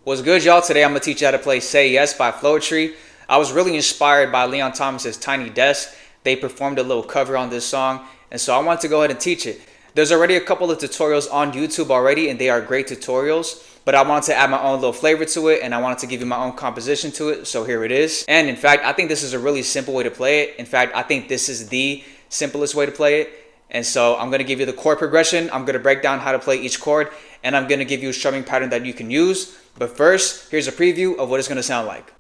What's good, y'all? Today I'm going to teach you how to play Say Yes by Floetry. I was really inspired by Leon Thomas's Tiny Desk. They performed a little cover on this song, and so I wanted to go ahead and teach it. There's already a couple of tutorials on YouTube already, and they are great tutorials, but I wanted to add my own little flavor to it, and I wanted to give you my own composition to it, so here it is. And in fact, I think this is a really simple way to play it. In fact, I think this is the simplest way to play it. And so I'm going to give you the chord progression, I'm going to break down how to play each chord, and I'm going to give you a strumming pattern that you can use. But first, here's a preview of what it's going to sound like.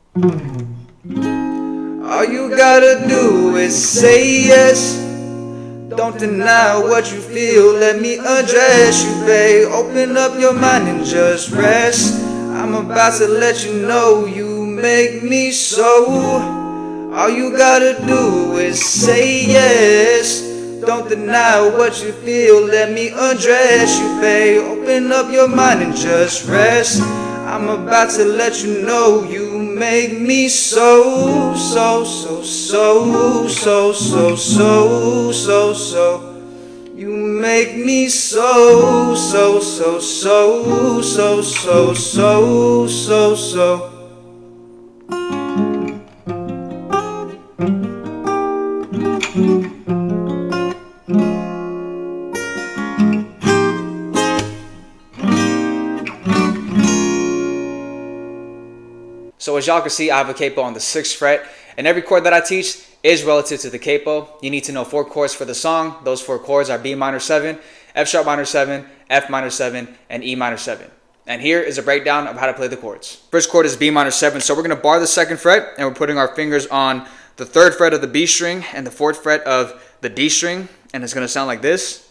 All you gotta do is say yes. Don't deny what you feel, let me address you, babe. Open up your mind and just rest. I'm about to let you know you make me so. All you gotta do is say yes. Don't deny what you feel, let me address you, babe. Open up your mind and just rest. I'm about to let you know you make me so. You make me so. So as y'all can see, I have a capo on the 6th fret, and every chord that I teach is relative to the capo. You need to know 4 chords for the song. Those 4 chords are B minor 7, F sharp minor 7, F minor 7, and E minor 7. And here is a breakdown of how to play the chords. First chord is B minor 7, so we're going to bar the 2nd fret, and we're putting our fingers on the 3rd fret of the B string and the 4th fret of the D string, and it's going to sound like this.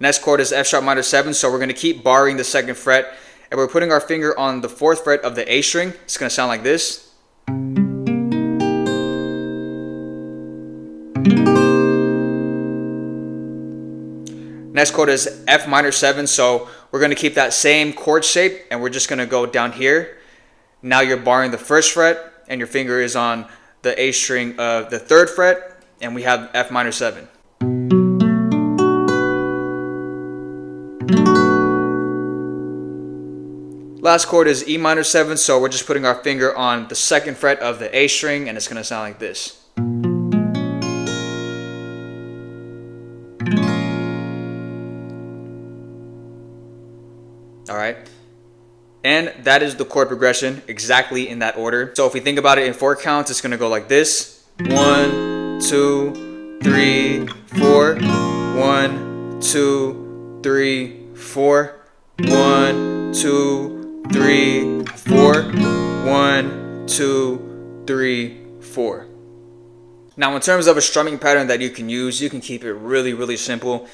Next chord is F sharp minor 7, so we're going to keep barring the 2nd fret, and we're putting our finger on the 4th fret of the A string. It's going to sound like this. Next chord is F minor 7, so we're going to keep that same chord shape, and we're just going to go down here. Now you're barring the 1st fret, and your finger is on the A string of the 3rd fret, and we have F minor 7. Last chord is E minor 7, so we're just putting our finger on the 2nd fret of the A string, and it's going to sound like this. Alright, and that is the chord progression exactly in that order. So if we think about it in 4 counts, it's going to go like this. 1, 2, 3, 4. 1, 2, 3, 4. 1, 2, 3, 4. 1, 2, 3, 4. Now in terms of a strumming pattern that you can use, you can keep it really simple,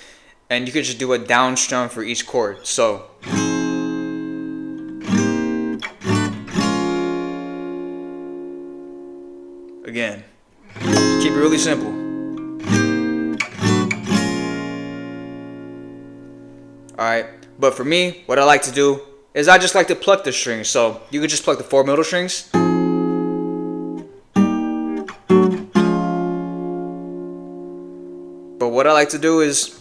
and you could just do a down strum for each chord. So again, just keep it really simple. Alright, but for me, what I like to do is I just like to pluck the strings. So you could just pluck the 4 middle strings. But what I like to do is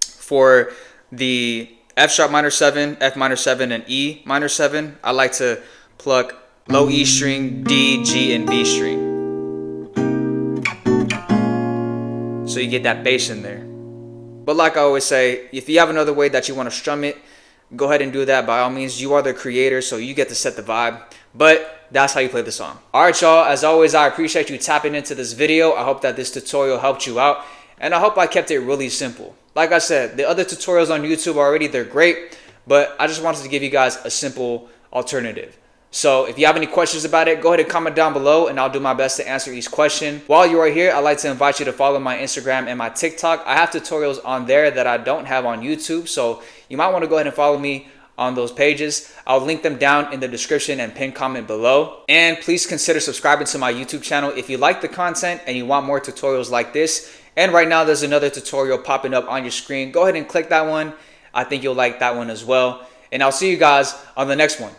for the F sharp minor 7, F minor 7, and E minor 7, I like to pluck low E string, D, G, and B string. So you get that bass in there. But like I always say, if you have another way that you want to strum it, go ahead and do that by all means. You are the creator, so you get to set the vibe. But that's how you play the song. Alright y'all, as always, I appreciate you tapping into this video. I hope that this tutorial helped you out, and I hope I kept it really simple. Like I said, the other tutorials on YouTube already, they're great, but I just wanted to give you guys a simple alternative. So if you have any questions about it, go ahead and comment down below, and I'll do my best to answer each question. While you are here, I'd like to invite you to follow my Instagram and my TikTok. I have tutorials on there that I don't have on YouTube, so you might want to go ahead and follow me on those pages. I'll link them down in the description and pinned comment below. And please consider subscribing to my YouTube channel if you like the content and you want more tutorials like this. And right now there's another tutorial popping up on your screen. Go ahead and click that one. I think you'll like that one as well. And I'll see you guys on the next one.